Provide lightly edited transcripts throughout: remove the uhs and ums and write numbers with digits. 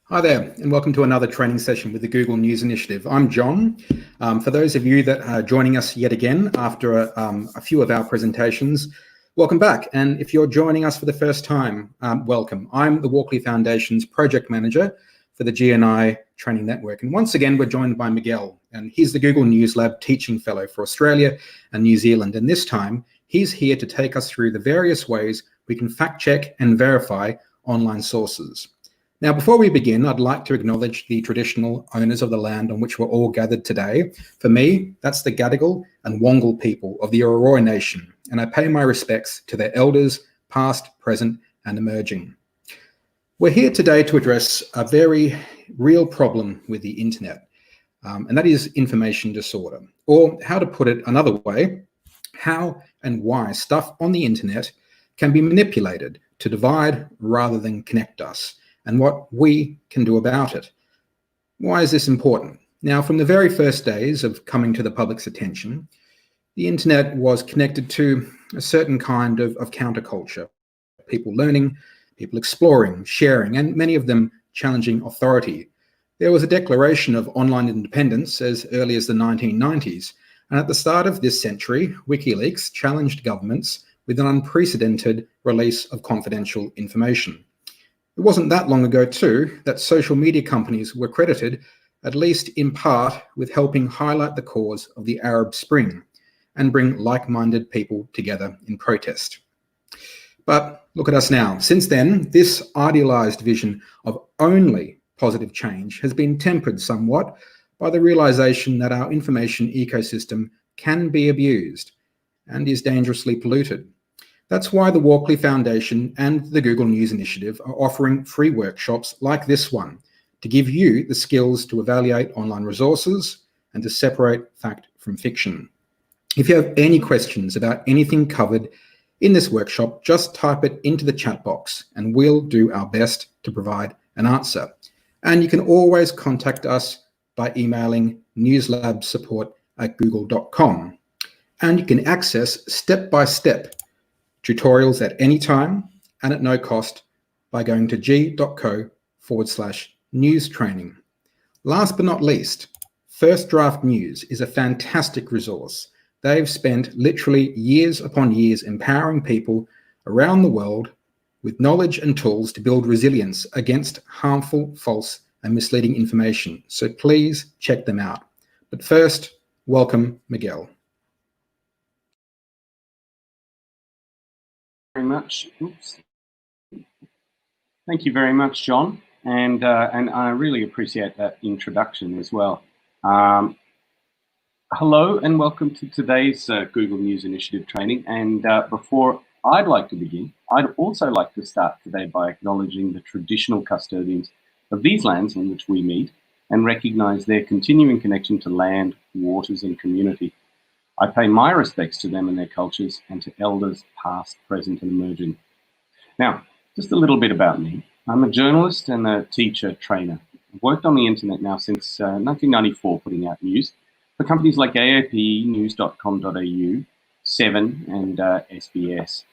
Hi there, and welcome to another training session with the Google News Initiative. I'm John. For those of you that are joining us yet again after a few of our presentations, welcome back. And if you're joining us for the first time, welcome. I'm the Walkley Foundation's project manager for the GNI Training Network. And once again, we're joined by Miguel, and he's the Google News Lab Teaching Fellow for Australia and New Zealand. And this time, he's here to take us through the various ways we can fact check and verify online sources. Now, before we begin, I'd like to acknowledge the traditional owners of the land on which we're all gathered today. For me, that's the Gadigal and Wongal people of the Aurora Nation, and I pay my respects to their elders, past, present, and emerging. We're here today to address a very real problem with the internet, and that is information disorder, or how to put it another way, how and why stuff on the internet can be manipulated to divide rather than connect us, and what we can do about it. Why is this important? Now, from the very first days of coming to the public's attention, the internet was connected to a certain kind of counterculture. People learning, people exploring, sharing, and many of them challenging authority. There was a declaration of online independence as early as the 1990s, and at the start of this century, WikiLeaks challenged governments with an unprecedented release of confidential information. It wasn't that long ago, too, that social media companies were credited, at least in part, with helping highlight the cause of the Arab Spring and bring like-minded people together in protest. But look at us now. Since then, this idealized vision of only positive change has been tempered somewhat by the realization that our information ecosystem can be abused and is dangerously polluted. That's why the Walkley Foundation and the Google News Initiative are offering free workshops like this one to give you the skills to evaluate online resources and to separate fact from fiction. If you have any questions about anything covered in this workshop, just type it into the chat box and we'll do our best to provide an answer. And you can always contact us by emailing newslabsupport@google.com. And you can access step-by-step tutorials at any time and at no cost by going to g.co/news training. Last but not least, First Draft News is a fantastic resource. They've spent literally years upon years empowering people around the world with knowledge and tools to build resilience against harmful, false, and misleading information. So please check them out. But first, welcome, Miguel. Very much. Oops. Thank you very much, John, and I really appreciate that introduction as well. Hello and welcome to today's Google News Initiative training. And before I'd like to begin, I'd also like to start today by acknowledging the traditional custodians of these lands in which we meet and recognize their continuing connection to land, waters, and community. I pay my respects to them and their cultures and to elders past, present, and emerging. Now, just a little bit about me. I'm a journalist and a teacher trainer. I've worked on the internet now since 1994, putting out news for companies like AAP, news.com.au, Seven, and SBS.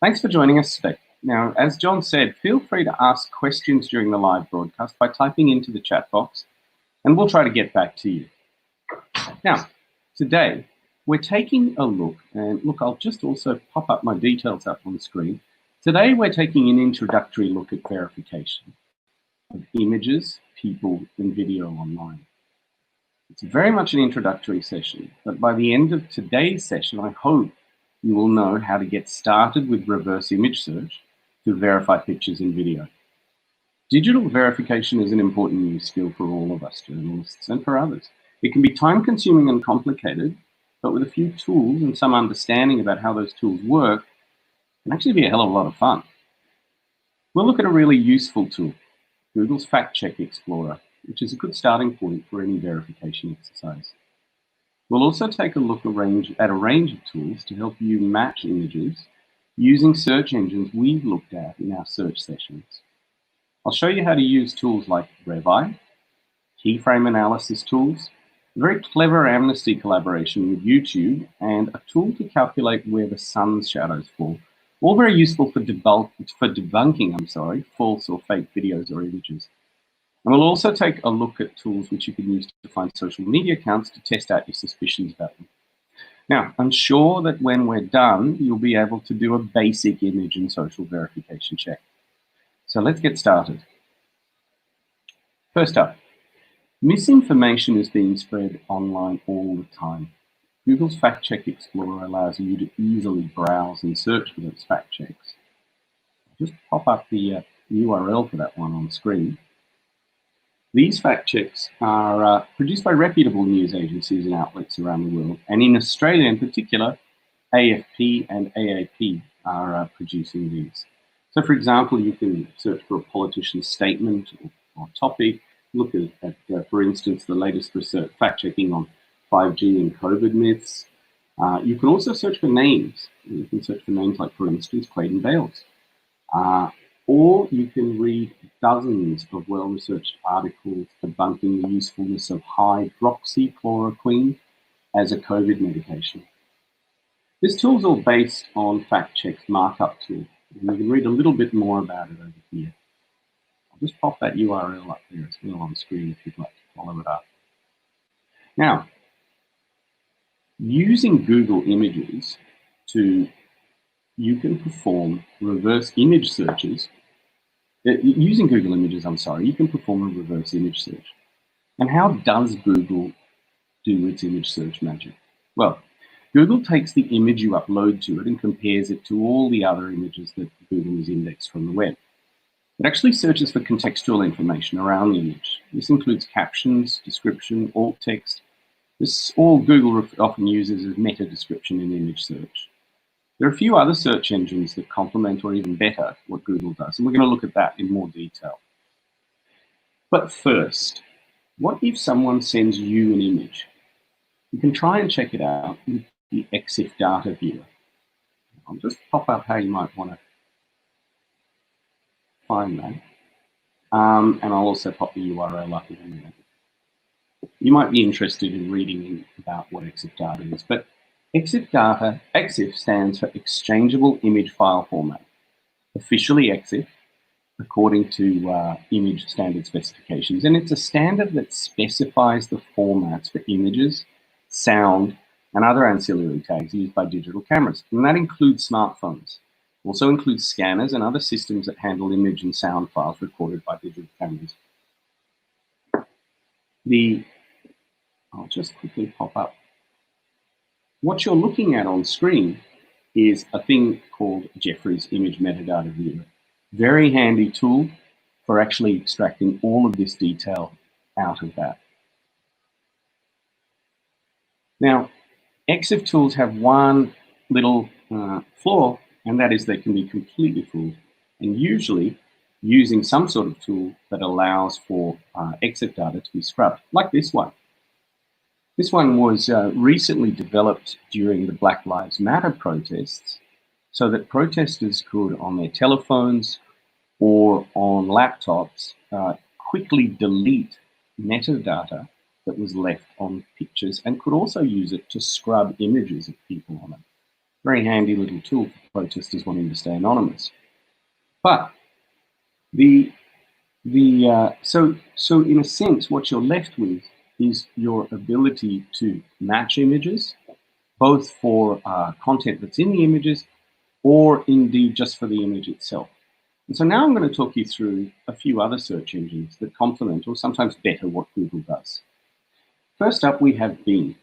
Thanks for joining us today. Now, as John said, feel free to ask questions during the live broadcast by typing into the chat box, and we'll try to get back to you. Now, today, we're taking a look, and look, I'll just also pop up my details up on the screen. Today, we're taking an introductory look at verification of images, people, and video online. It's very much an introductory session, but by the end of today's session, I hope you will know how to get started with reverse image search to verify pictures and video. Digital verification is an important new skill for all of us journalists and for others. It can be time-consuming and complicated, but with a few tools and some understanding about how those tools work, it can actually be a hell of a lot of fun. We'll look at a really useful tool, Google's Fact Check Explorer, which is a good starting point for any verification exercise. We'll also take a look at a range of tools to help you match images using search engines we've looked at in our search sessions. I'll show you how to use tools like RevEye, keyframe analysis tools, a very clever Amnesty collaboration with YouTube, and a tool to calculate where the sun's shadows fall. All very useful for debunking false or fake videos or images. And we'll also take a look at tools which you can use to find social media accounts to test out your suspicions about them. Now, I'm sure that when we're done, you'll be able to do a basic image and social verification check. So let's get started. First up, misinformation is being spread online all the time. Google's Fact Check Explorer allows you to easily browse and search for those fact checks. I'll just pop up the URL for that one on screen. These fact checks are produced by reputable news agencies and outlets around the world, and in Australia in particular, AFP and AAP are producing these. So for example, you can search for a politician's statement or topic, look at for instance, the latest research fact-checking on 5G and COVID myths. You can also search for names. You can search for names like, for instance, Clayton Bales. Or you can read dozens of well-researched articles debunking the usefulness of hydroxychloroquine as a COVID medication. This tool is all based on FactCheck's markup tool, and you can read a little bit more about it over here. I'll just pop that URL up there as well on screen if you'd like to follow it up. Now, using Google Images you can perform reverse image searches. Using Google Images, you can perform a reverse image search. And how does Google do its image search magic? Well, Google takes the image you upload to it and compares it to all the other images that Google has indexed from the web. It actually searches for contextual information around the image. This includes captions, description, alt text. This all Google often uses as meta description in image search. There are a few other search engines that complement or even better what Google does, and we're going to look at that in more detail. But first, what if someone sends you an image? You can try and check it out with the EXIF data viewer. I'll just pop up how you might want to find that. And I'll also pop the URL up in a minute. You might be interested in reading about what EXIF data is, but EXIF stands for Exchangeable Image File Format. Officially EXIF, according to image standard specifications, and it's a standard that specifies the formats for images, sound, and other ancillary tags used by digital cameras, and that includes smartphones. Also includes scanners and other systems that handle image and sound files recorded by digital cameras. I'll just quickly pop up. What you're looking at on screen is a thing called Jeffrey's Image Metadata Viewer. Very handy tool for actually extracting all of this detail out of that. Now, EXIF tools have one little flaw, and that is they can be completely fooled, and usually using some sort of tool that allows for EXIF data to be scrubbed, like this one. This one was recently developed during the Black Lives Matter protests so that protesters could, on their telephones or on laptops, quickly delete metadata that was left on pictures and could also use it to scrub images of people on it. Very handy little tool for protesters wanting to stay anonymous. But so in a sense, what you're left with is your ability to match images, both for content that's in the images or indeed just for the image itself. And so now I'm going to talk you through a few other search engines that complement or sometimes better what Google does. First up, we have Bing.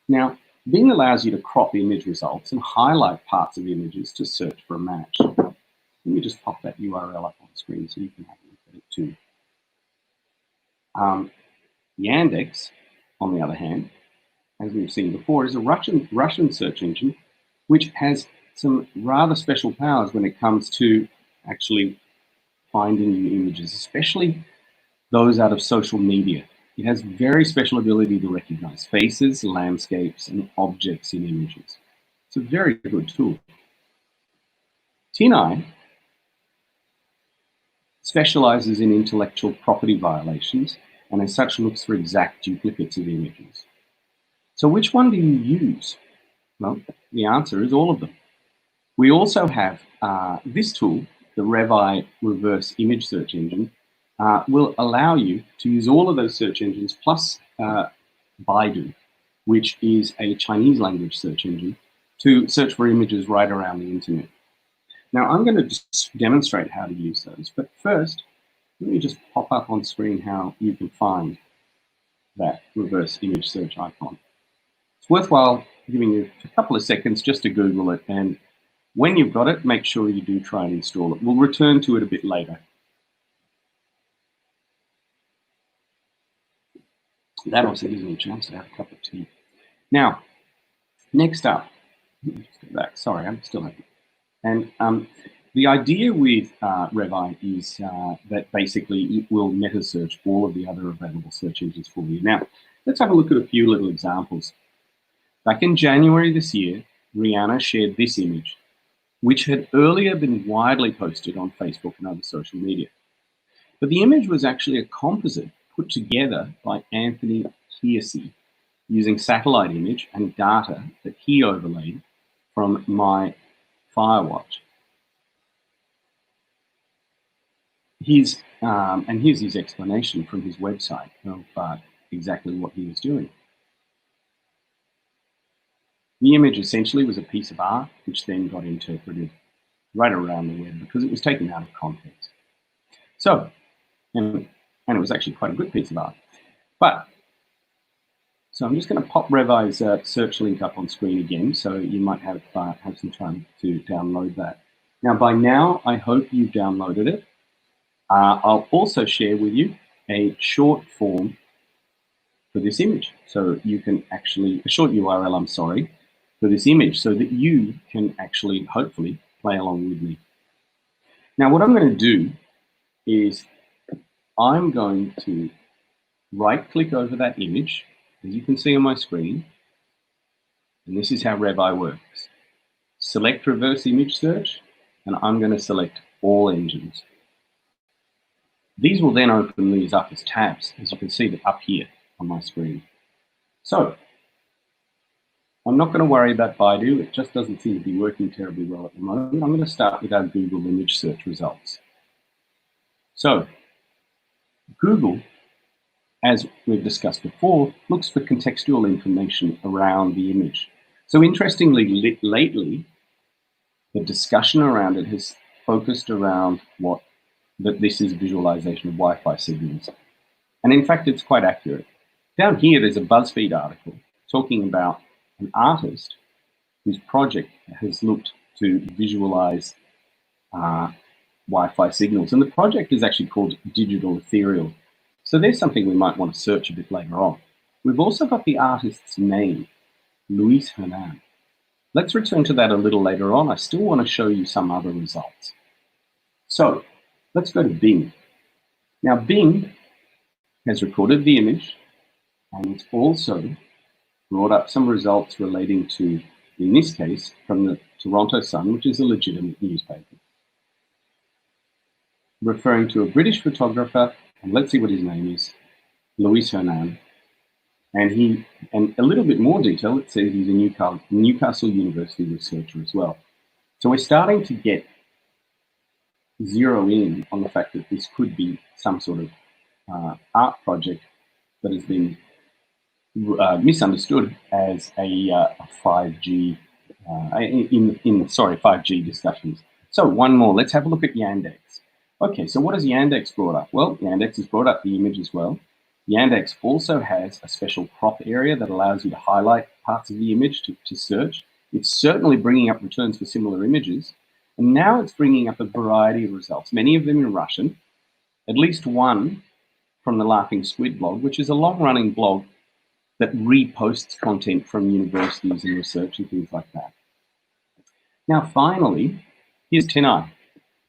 Now, Bing allows you to crop image results and highlight parts of images to search for a match. Let me just pop that URL up on the screen so you can have a look at it too. Yandex, on the other hand, as we've seen before, is a Russian search engine which has some rather special powers when it comes to actually finding new images, especially those out of social media. It has very special ability to recognize faces, landscapes, and objects in images. It's a very good tool. TinEye specializes in intellectual property violations and as such looks for exact duplicates of images. So which one do you use? Well, the answer is all of them. We also have this tool, the Revi Reverse Image Search Engine, will allow you to use all of those search engines plus Baidu, which is a Chinese language search engine, to search for images right around the internet. Now, I'm going to just demonstrate how to use those, but first, let me just pop up on screen how you can find that reverse image search icon. It's worthwhile giving you a couple of seconds just to Google it, and when you've got it, make sure you do try and install it. We'll return to it a bit later. That also gives me a chance to have a cup of tea. Now, next up, let's go back. Sorry, I'm still happy. And the idea with Revi is that basically it will meta search all of the other available search engines for you. Now, let's have a look at a few little examples. Back in January this year, Rihanna shared this image, which had earlier been widely posted on Facebook and other social media. But the image was actually a composite put together by Anthony Kearsey using satellite image and data that he overlaid from my Firewatch. And here's his explanation from his website of exactly what he was doing. The image essentially was a piece of art, which then got interpreted right around the web because it was taken out of context. So, and it was actually quite a good piece of art. So I'm just going to pop Revi's search link up on screen again, so you might have some time to download that. Now, by now, I hope you've downloaded it. I'll also share with you a short form for this image. So you can actually, a short URL, I'm sorry, for this image so that you can actually, hopefully, play along with me. Now, what I'm going to do is I'm going to right-click over that image, as you can see on my screen, and this is how Revi works. Select reverse image search, and I'm going to select all engines. These will then open these up as tabs, as you can see up here on my screen. So, I'm not going to worry about Baidu, it just doesn't seem to be working terribly well at the moment. I'm going to start with our Google image search results. So, Google, as we've discussed before, looks for contextual information around the image. So interestingly, lately, the discussion around it has focused around that this is visualization of Wi-Fi signals. And in fact, it's quite accurate. Down here, there's a BuzzFeed article talking about an artist whose project has looked to visualize Wi-Fi signals. And the project is actually called Digital Ethereal. So there's something we might want to search a bit later on. We've also got the artist's name, Luis Hernan. Let's return to that a little later on. I still want to show you some other results. So let's go to Bing. Now, Bing has recorded the image, and it's also brought up some results relating to, in this case, from the Toronto Sun, which is a legitimate newspaper, referring to a British photographer, and let's see what his name is, Luis Hernan. And a little bit more detail, it says he's a Newcastle University researcher as well. So we're starting to zero in on the fact that this could be some sort of art project that has been misunderstood as a 5G 5G discussions. So one more. Let's have a look at Yandex. Okay, so what has Yandex brought up? Well, Yandex has brought up the image as well. Yandex also has a special crop area that allows you to highlight parts of the image to search. It's certainly bringing up returns for similar images. And now it's bringing up a variety of results, many of them in Russian, at least one from the Laughing Squid blog, which is a long-running blog that reposts content from universities and research and things like that. Now, finally, here's TinEye.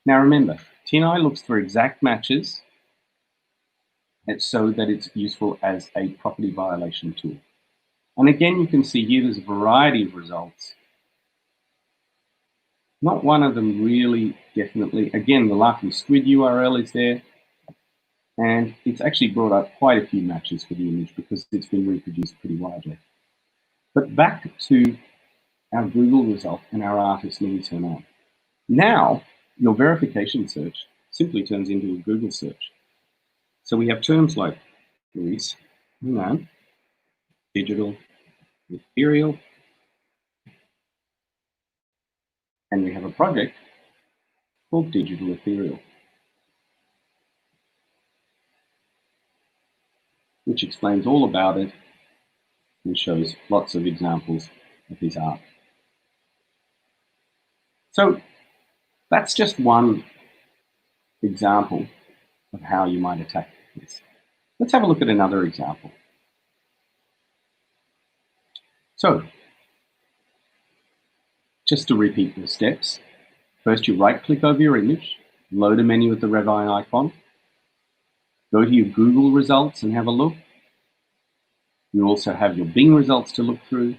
Now, remember, TinEye looks for exact matches so that it's useful as a property violation tool. And again, you can see here there's a variety of results. Not one of them really definitely. Again, the Laughing Squid URL is there. And it's actually brought up quite a few matches for the image because it's been reproduced pretty widely. But back to our Google result and our artist Luis Hernan. Now, your verification search simply turns into a Google search. So we have terms like Luis, digital, ethereal, and we have a project called Digital Ethereal, which explains all about it and shows lots of examples of his art. So that's just one example of how you might attack this. Let's have a look at another example. So just to repeat the steps, first you right-click over your image, load a menu with the red eye icon, go to your Google results and have a look. You also have your Bing results to look through.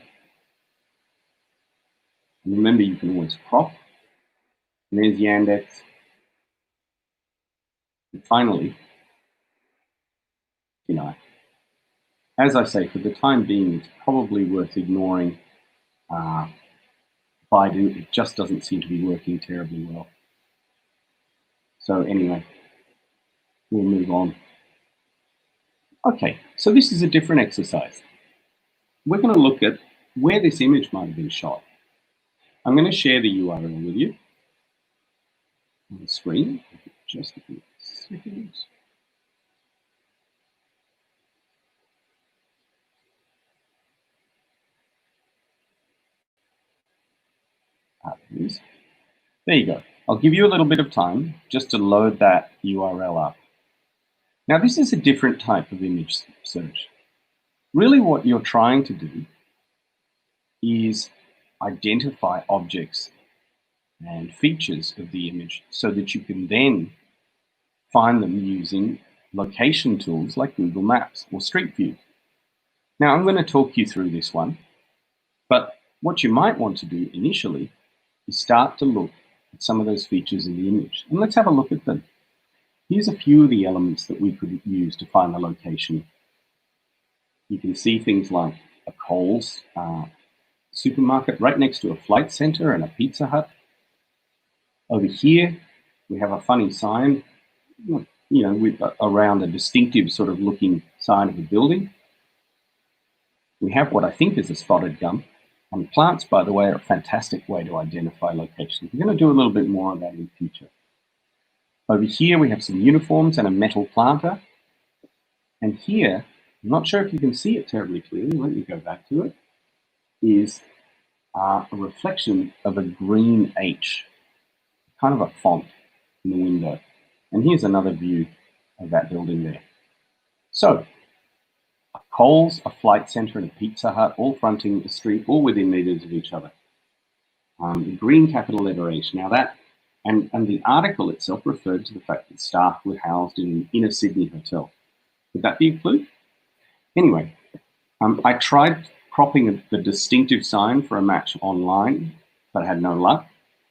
And remember, you can always crop. And there's Yandex. And finally, as I say, for the time being, it's probably worth ignoring Baidu. It just doesn't seem to be working terribly well. So anyway, we'll move on. Okay, so this is a different exercise. We're going to look at where this image might have been shot. I'm going to share the URL with you on the screen. Just a few seconds. There you go. I'll give you a little bit of time just to load that URL up. Now, this is a different type of image search. Really what you're trying to do is identify objects and features of the image so that you can then find them using location tools like Google Maps or Streetview. Now, I'm going to talk you through this one, but what you might want to do initially is start to look at some of those features in the image. And let's have a look at them. Here's a few of the elements that we could use to find the location. You can see things like a Coles supermarket right next to a flight center and a Pizza Hut. Over here, we have a funny sign, with around a distinctive sort of looking sign of a building. We have what I think is a spotted gum. And plants, by the way, are a fantastic way to identify locations. We're going to do a little bit more of that in the future. Over here, we have some uniforms and a metal planter. And here, I'm not sure if you can see it terribly clearly. Let me go back to it. Is a reflection of a green H, kind of a font in the window. And here's another view of that building there. So, a Coles, a flight center, and a Pizza Hut, all fronting the street, all within meters of each other. The green capital letter H. Now that, and the article itself referred to the fact that staff were housed in an inner Sydney hotel. Would that be a clue? Anyway, I tried cropping the distinctive sign for a match online, but I had no luck.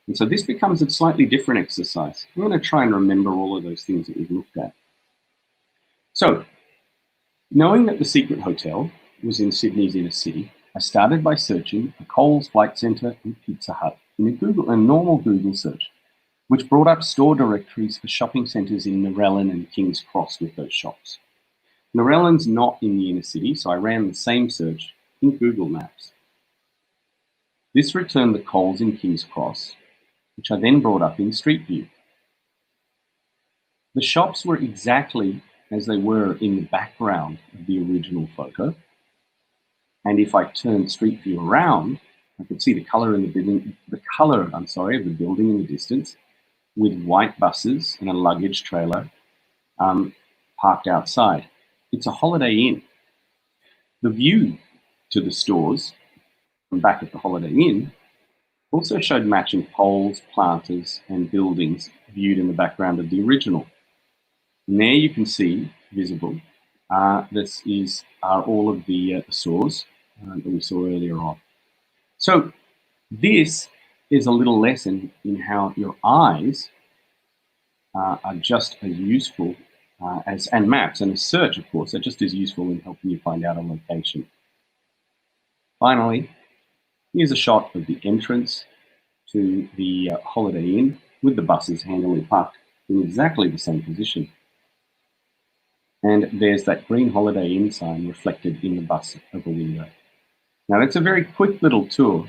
And so this becomes a slightly different exercise. I'm going to try and remember all of those things that we've looked at. So, knowing that the secret hotel was in Sydney's inner city, I started by searching for Coles, Flight Centre, and Pizza Hut in a normal Google search, which brought up store directories for shopping centres in Narellan and King's Cross with those shops. Narellan's not in the inner city, so I ran the same search in Google Maps. This returned the Coles in King's Cross, which I then brought up in Streetview. The shops were exactly as they were in the background of the original photo. And if I turned Streetview around, I could see the color in the building, of the building in the distance, with white buses and a luggage trailer parked outside. It's a Holiday Inn. The view to the stores from back at the Holiday Inn also showed matching poles, planters, and buildings viewed in the background of the original. And there you can see, visible, this are all of the stores that we saw earlier on. So this is a little lesson in how your eyes are just as useful and maps and a search, of course, are just as useful in helping you find out a location. Finally, here's a shot of the entrance to the Holiday Inn with the buses handily parked in exactly the same position. And there's that green Holiday Inn sign reflected in the bus of a window. Now, it's a very quick little tour,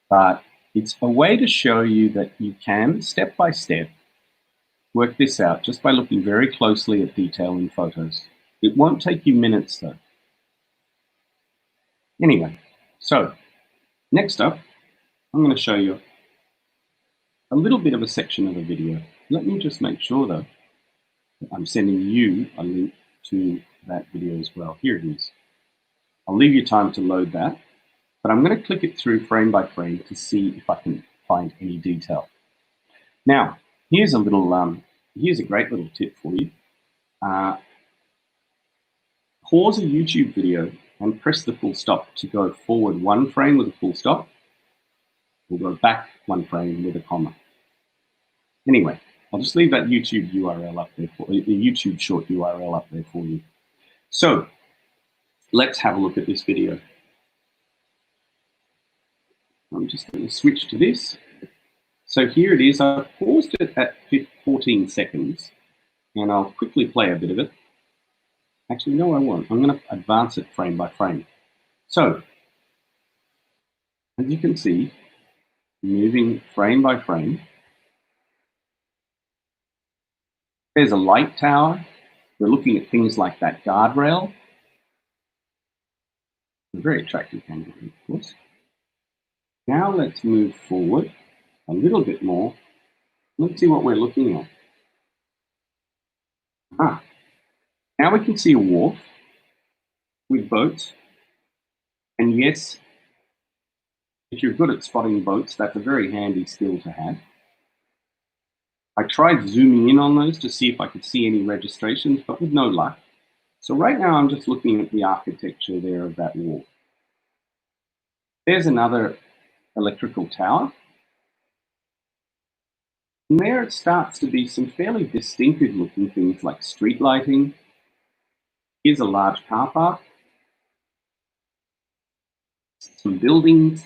but it's a way to show you that you can, step by step, work this out just by looking very closely at detail in photos. It won't take you minutes, though. Anyway, so next up, I'm going to show you a little bit of a section of a video. Let me just make sure, though, that I'm sending you a link to that video as well. Here it is. I'll leave you time to load that, but I'm going to click it through frame by frame to see if I can find any detail. Now, here's a great little tip for you. Pause a YouTube video and press the full stop to go forward one frame with a full stop, or go back one frame with a comma. Anyway, I'll just leave that YouTube URL up there for the YouTube short URL up there for you. So let's have a look at this video. I'm just going to switch to this. So here it is. I've paused it at 14 seconds, and I'll quickly play a bit of it. Actually, no, I won't. I'm going to advance it frame by frame. So, as you can see, moving frame by frame, there's a light tower. We're looking at things like that guardrail. A very attractive kangaroo, of course. Now let's move forward a little bit more. Let's see what we're looking at. Now we can see a wharf with boats. And yes, if you're good at spotting boats, that's a very handy skill to have. I tried zooming in on those to see if I could see any registrations, but with no luck. So right now I'm just looking at the architecture there of that wharf. There's another electrical tower. And there it starts to be some fairly distinctive looking things like street lighting. Here's a large car park. Some buildings.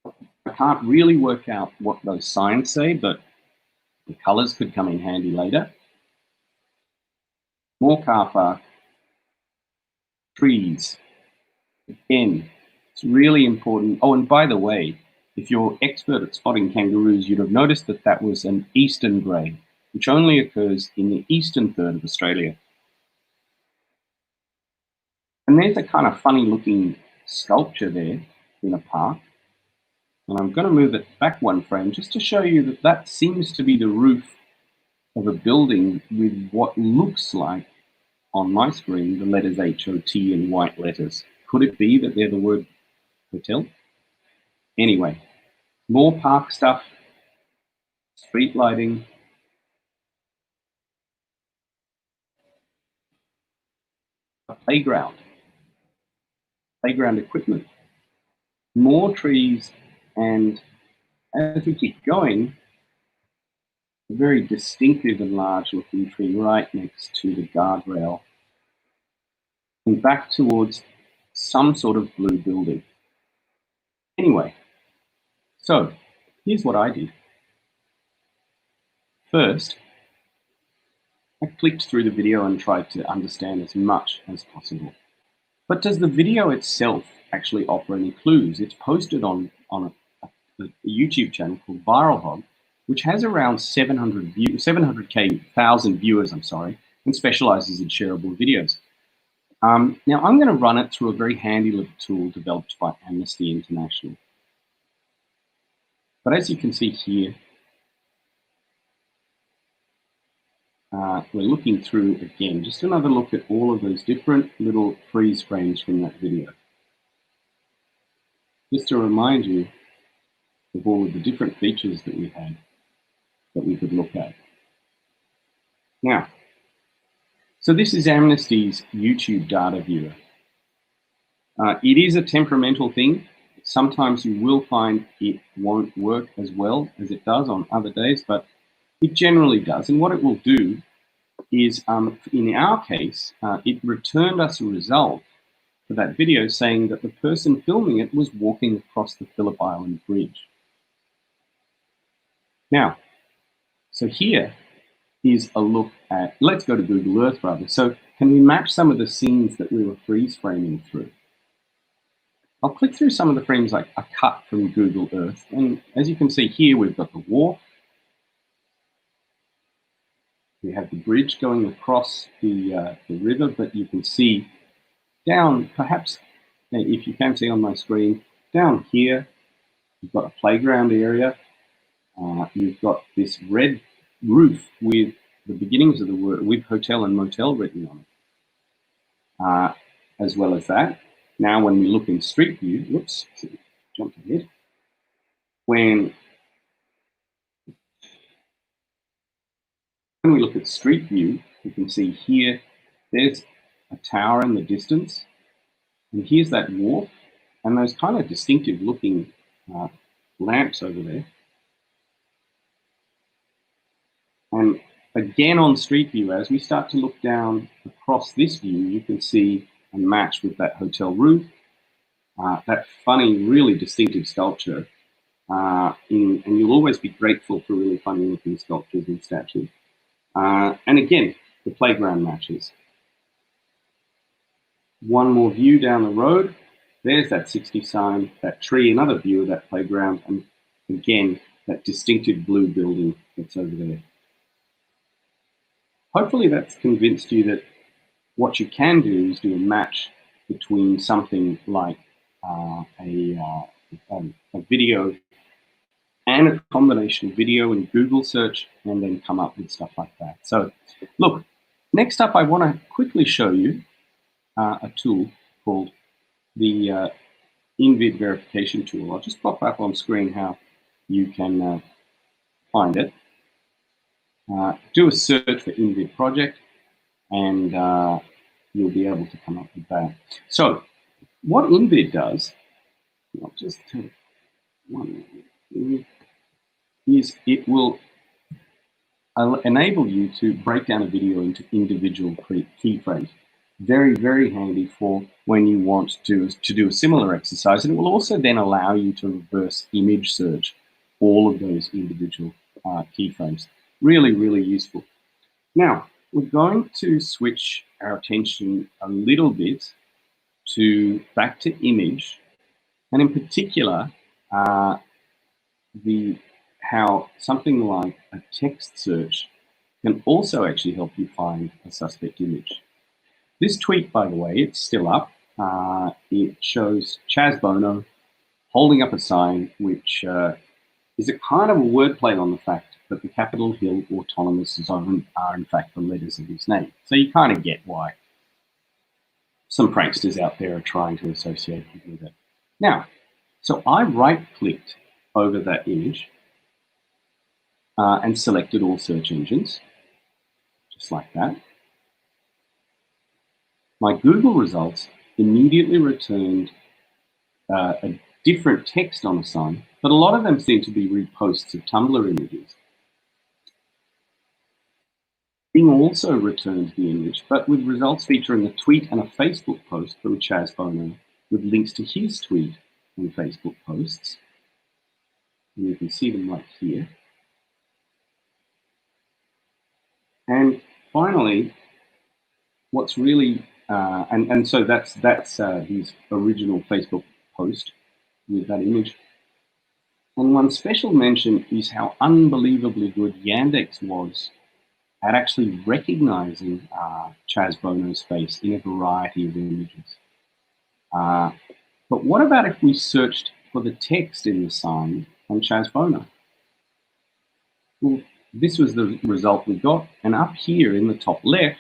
I can't really work out what those signs say, but the colors could come in handy later. More car park. Trees. Again, it's really important. Oh, and by the way, if you're expert at spotting kangaroos, you'd have noticed that that was an eastern grey, which only occurs in the eastern third of Australia. And there's a kind of funny looking sculpture there in a park. And I'm going to move it back one frame just to show you that that seems to be the roof of a building with what looks like, on my screen, the letters HOT in white letters. Could it be that they're the word hotel? Anyway, more park stuff, street lighting. A playground equipment, more trees, and as we keep going, a very distinctive and large looking tree right next to the guardrail, and back towards some sort of blue building. Anyway, so here's what I did. First, I clicked through the video and tried to understand as much as possible. But does the video itself actually offer any clues? It's posted on a YouTube channel called ViralHog, which has around 700,000 viewers, and specializes in shareable videos. Now I'm going to run it through a very handy little tool developed by Amnesty International. But as you can see here, we're looking through again, just another look at all of those different little freeze frames from that video. Just to remind you of all of the different features that we had that we could look at. Now, so this is Amnesty's YouTube data viewer. It is a temperamental thing. Sometimes you will find it won't work as well as it does on other days, but it generally does. And what it will do is, in our case, it returned us a result for that video saying that the person filming it was walking across the Phillip Island Bridge. Now, so here, is a look at, let's go to Google Earth rather. So can we match some of the scenes that we were freeze framing through? I'll click through some of the frames I cut from Google Earth. And as you can see here, we've got the wharf. We have the bridge going across the river, but you can see down, perhaps, if you can see on my screen, down here, you've got a playground area. You've got this red roof with the beginnings of the word, with hotel and motel written on it. As well as that, now when we look in Street View, whoops, jumped ahead. When we look at Street View, you can see here, there's a tower in the distance, and here's that wharf, and those kind of distinctive looking lamps over there. And again on Street View, as we start to look down across this view, you can see a match with that hotel roof, that funny, really distinctive sculpture. And you'll always be grateful for really funny looking sculptures and statues. And again, the playground matches. One more view down the road, there's that 60 sign, that tree, another view of that playground, and again, that distinctive blue building that's over there. Hopefully that's convinced you that what you can do is do a match between something like a video and a combination of video and Google search, and then come up with stuff like that. So look, next up I want to quickly show you a tool called the InVid verification tool. I'll just pop up on screen how you can find it. Do a search for InVid project, and you'll be able to come up with that. So what InVid does, I'll just take one, is it will enable you to break down a video into individual keyframes. Very, very handy for when you want to do a similar exercise. And it will also then allow you to reverse image search all of those individual keyframes. Really, really useful. Now, we're going to switch our attention a little bit back to image, and in particular, how something like a text search can also actually help you find a suspect image. This tweet, by the way, it's still up. It shows Chaz Bono holding up a sign, which is a kind of a wordplay on the fact that the Capitol Hill Autonomous Zone are in fact the letters of his name. So you kind of get why some pranksters out there are trying to associate him with it. Now, so I right-clicked over that image and selected all search engines, just like that. My Google results immediately returned a different text on a sign, but a lot of them seem to be reposts of Tumblr images. Bing also returned the image, but with results featuring a tweet and a Facebook post from Chaz Bono with links to his tweet and Facebook posts. And you can see them right here. And finally, what's really, and so that's his original Facebook post with that image. And one special mention is how unbelievably good Yandex was at actually recognizing Chaz Bono's face in a variety of images. But what about if we searched for the text in the sign on Chaz Bono? Well, this was the result we got, and up here in the top left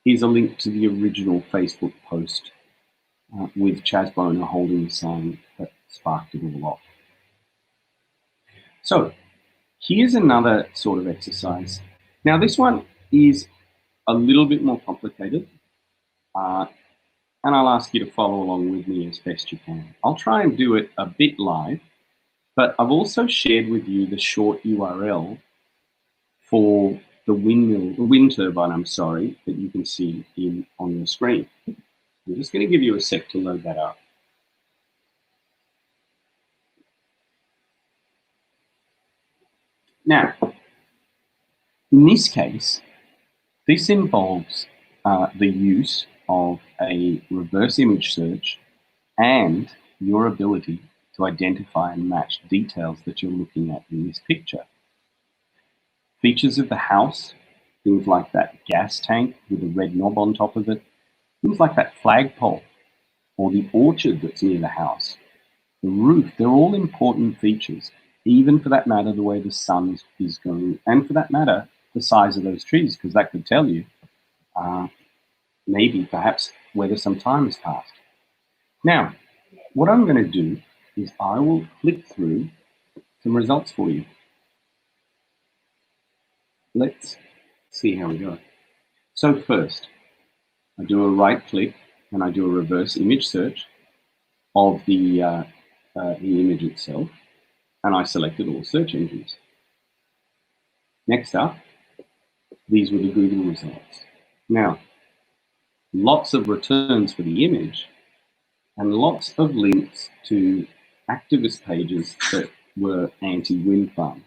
is a link to the original Facebook post with Chaz Bono holding the sign that sparked it all off. So here's another sort of exercise. Now this one is a little bit more complicated, and I'll ask you to follow along with me as best you can. I'll try and do it a bit live, but I've also shared with you the short URL for the wind turbine, that you can see on your screen. I'm just going to give you a sec to load that up. Now, In this case, this involves the use of a reverse image search and your ability to identify and match details that you're looking at in this picture. Features of the house, things like that gas tank with a red knob on top of it, things like that flagpole or the orchard that's near the house, the roof, they're all important features, even for that matter, the way the sun is going, and for that matter, the size of those trees, because that could tell you maybe perhaps whether some time has passed. Now, what I'm going to do is I will flick through some results for you. Let's see how we go. So first, I do a right click and I do a reverse image search of the image itself, and I selected all search engines. Next up, these were the Google results. Now, lots of returns for the image and lots of links to activist pages that were anti-wind farm.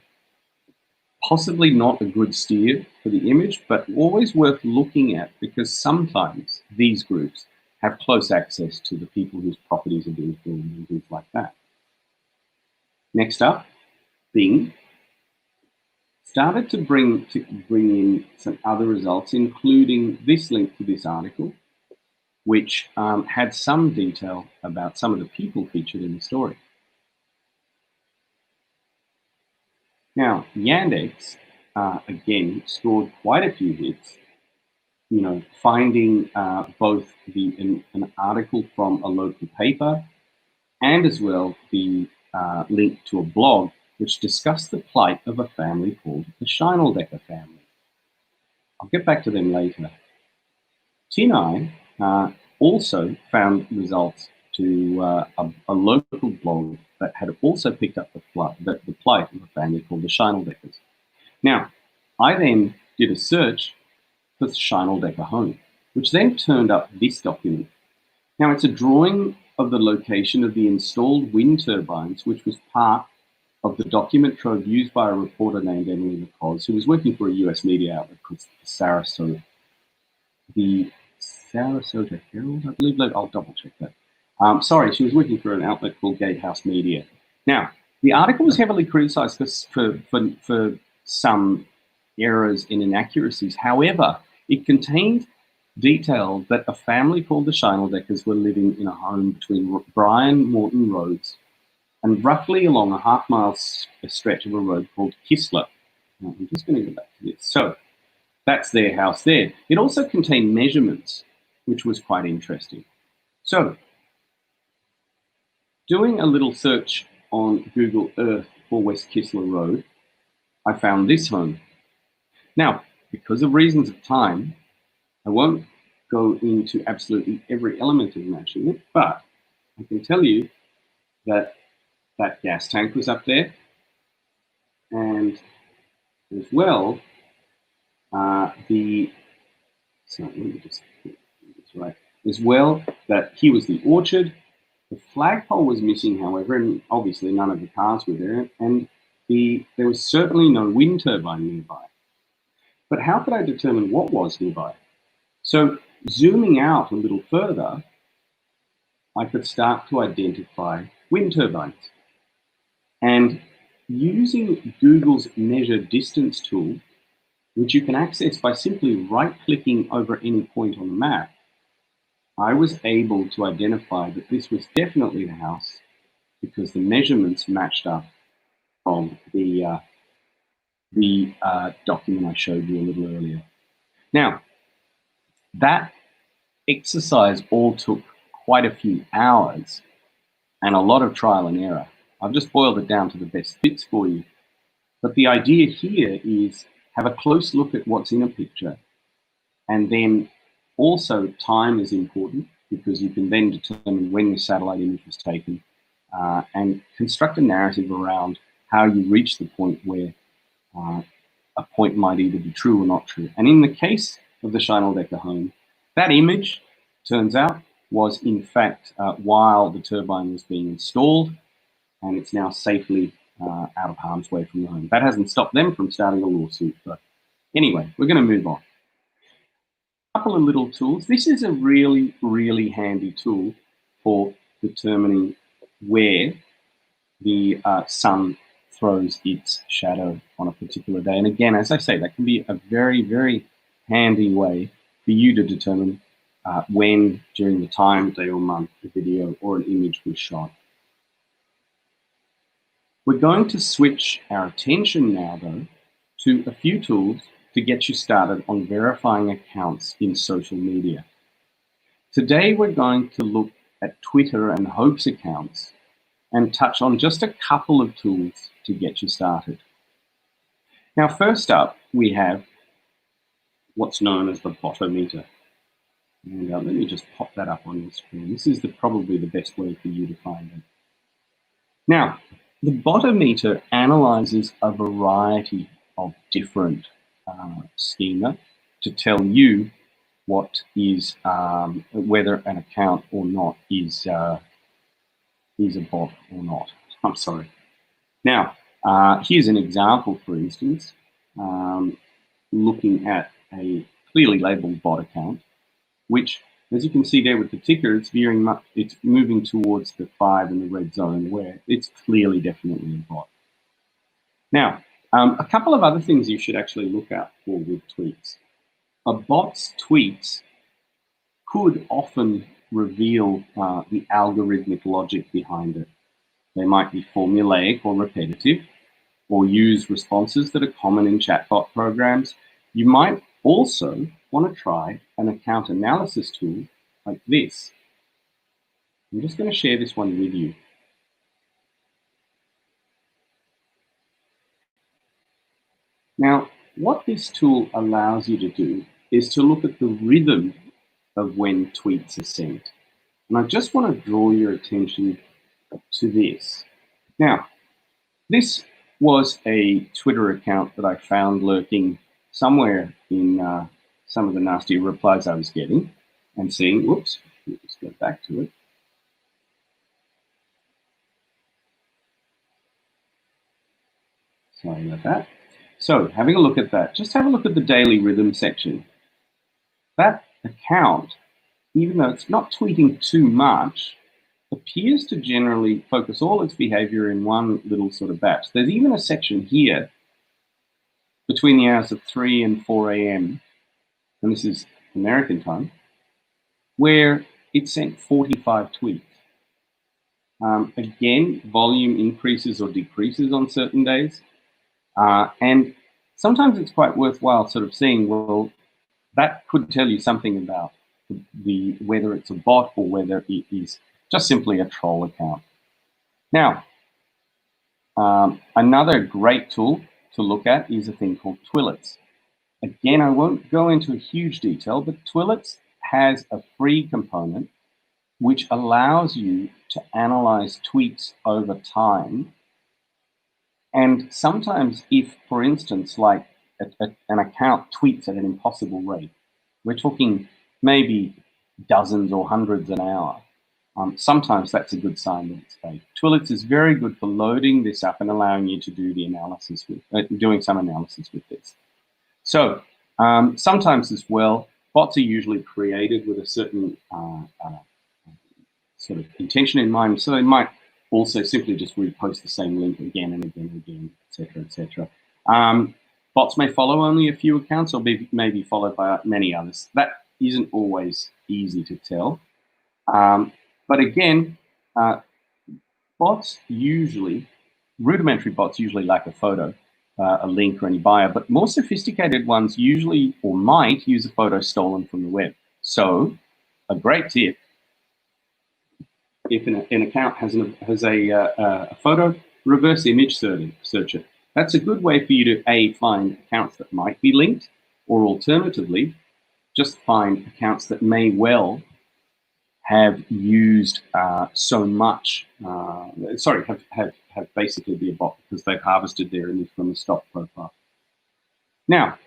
Possibly not a good steer for the image, but always worth looking at, because sometimes these groups have close access to the people whose properties are being filmed and things like that. Next up, Bing started to bring in some other results, including this link to this article, which had some detail about some of the people featured in the story. Now, Yandex, again, scored quite a few hits, you know, finding both an article from a local paper and as well the link to a blog which discussed the plight of a family called the Scheineldecker family. I'll get back to them later. Tinai also found results to a local blog that had also picked up the plight of a family called the Scheineldeckers. Now, I then did a search for the Scheineldecker home, which then turned up this document. Now, it's a drawing of the location of the installed wind turbines, which was part of the document trove used by a reporter named Emily McCoz, who was working for a US media outlet called the Sarasota Herald, I believe. I'll double check that. Sorry, she was working for an outlet called Gatehouse Media. Now, the article was heavily criticized for some errors and inaccuracies. However, it contained detail that a family called the Scheineldeckers were living in a home between Bryan Morton roads and roughly along a half-mile stretch of a road called Kistler. Now, I'm just going to go back to this. So that's their house there. It also contained measurements, which was quite interesting. So, doing a little search on Google Earth for West Kistler Road, I found this home. Now, because of reasons of time, I won't go into absolutely every element of matching it, but I can tell you that that gas tank was up there, and as well, as well that here was the orchard. The flagpole was missing, however, and obviously none of the cars were there, and there was certainly no wind turbine nearby. But how could I determine what was nearby? So zooming out a little further, I could start to identify wind turbines. And using Google's measure distance tool, which you can access by simply right-clicking over any point on the map, I was able to identify that this was definitely the house because the measurements matched up from the document I showed you a little earlier. Now, that exercise all took quite a few hours and a lot of trial and error. I've just boiled it down to the best fits for you. But the idea here is have a close look at what's in a picture, and then also time is important because you can then determine when the satellite image was taken and construct a narrative around how you reach the point where a point might either be true or not true. And in the case of the Scheineldecker home, that image, turns out, was in fact while the turbine was being installed, and it's now safely out of harm's way from the home. That hasn't stopped them from starting a lawsuit, but Anyway, we're going to move on. A couple of little tools. This is a really, really handy tool for determining where the sun throws its shadow on a particular day. And again, as I say, that can be a very, very handy way for you to determine when, during the time, day or month, a video or an image was shot. We're going to switch our attention now, though, to a few tools to get you started on verifying accounts in social media. Today, we're going to look at Twitter and Hope's accounts and touch on just a couple of tools to get you started. Now, first up, we have what's known as the botometer. And let me just pop that up on your screen. This is probably the best way for you to find it. Now, the botometer analyzes a variety of different schema to tell you what is whether an account or not is a bot or not. I'm sorry. Now, here's an example, for instance, looking at a clearly labeled bot account, which, as you can see there with the ticker, it's moving towards the 5 in the red zone, where it's clearly definitely a bot. Now, a couple of other things you should actually look out for with tweets. A bot's tweets could often reveal the algorithmic logic behind it. They might be formulaic or repetitive, or use responses that are common in chatbot programs. You might also want to try an account analysis tool like this. I'm just going to share this one with you. Now, what this tool allows you to do is to look at the rhythm of when tweets are sent. And I just want to draw your attention to this. Now, this was a Twitter account that I found lurking somewhere in some of the nasty replies I was getting and seeing. Whoops, let's go back to it. Sorry about that. So, having a look at that, just have a look at the daily rhythm section. That account, even though it's not tweeting too much, appears to generally focus all its behavior in one little sort of batch. There's even a section here between the hours of 3 and 4 a.m., and this is American time, where it sent 45 tweets. Again, volume increases or decreases on certain days. And sometimes it's quite worthwhile sort of seeing, well, that could tell you something about whether it's a bot or whether it is just simply a troll account. Now, another great tool to look at is a thing called Twilets. Again, I won't go into huge detail, but Twilets has a free component which allows you to analyze tweets over time. And sometimes if, for instance, like an account tweets at an impossible rate, we're talking maybe dozens or hundreds an hour, sometimes that's a good sign that it's fake. Twilets is very good for loading this up and allowing you to do the analysis with, doing some analysis with this. So sometimes as well, bots are usually created with a certain sort of intention in mind. So they might also simply just repost the same link again and again and again, etc., etc. Bots may follow only a few accounts or may be followed by many others. That isn't always easy to tell. But again, rudimentary bots usually lack a photo, a link or any bio, but more sophisticated ones usually or might use a photo stolen from the web. So a great tip, if an account has a photo, reverse image search it. That's a good way for you to find accounts that might be linked, or alternatively, just find accounts that may well have used so much, have basically be a bot because they've harvested their image from the stock profile. Now,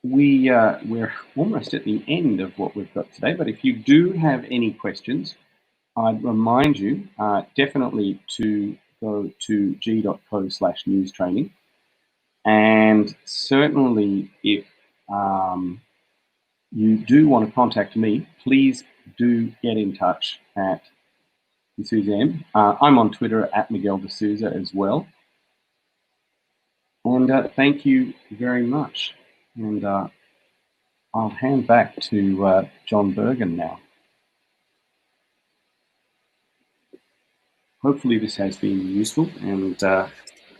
we're almost at the end of what we've got today, but if you do have any questions, I'd remind you definitely to go to g.co/news training. And certainly if you do want to contact me, please do get in touch at D'Souza M. I'm on Twitter at Miguel D'Souza as well. And thank you very much. And I'll hand back to John Bergin now. Hopefully this has been useful, and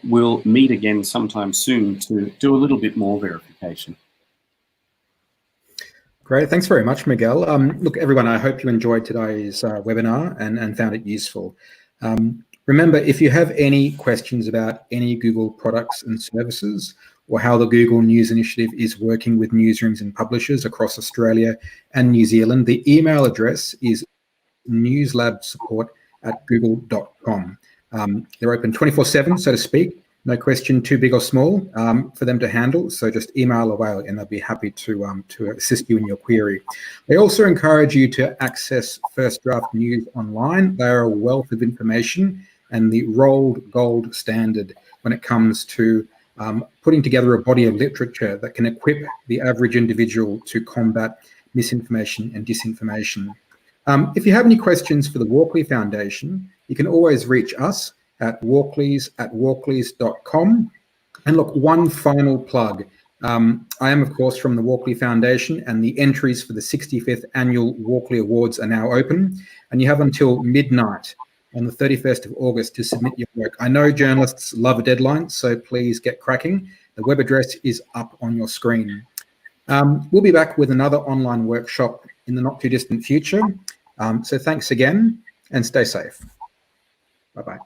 we'll meet again sometime soon to do a little bit more verification. Great, thanks very much, Miguel. Look, everyone, I hope you enjoyed today's webinar and found it useful. Remember, if you have any questions about any Google products and services, or how the Google News Initiative is working with newsrooms and publishers across Australia and New Zealand, the email address is newslabsupport@google.com. They're open 24/7, so to speak. No question too big or small for them to handle, so just email away and they'll be happy to assist you in your query. They also encourage you to access First Draft News online. They are a wealth of information and the rolled gold standard when it comes to putting together a body of literature that can equip the average individual to combat misinformation and disinformation. If you have any questions for the Walkley Foundation, you can always reach us at walkleys@walkleys.com. And look, one final plug. I am, of course, from the Walkley Foundation, and the entries for the 65th Annual Walkley Awards are now open. And you have until midnight on the 31st of August to submit your work. I know journalists love a deadline, so please get cracking. The web address is up on your screen. We'll be back with another online workshop in the not too distant future. So thanks again and stay safe. Bye-bye.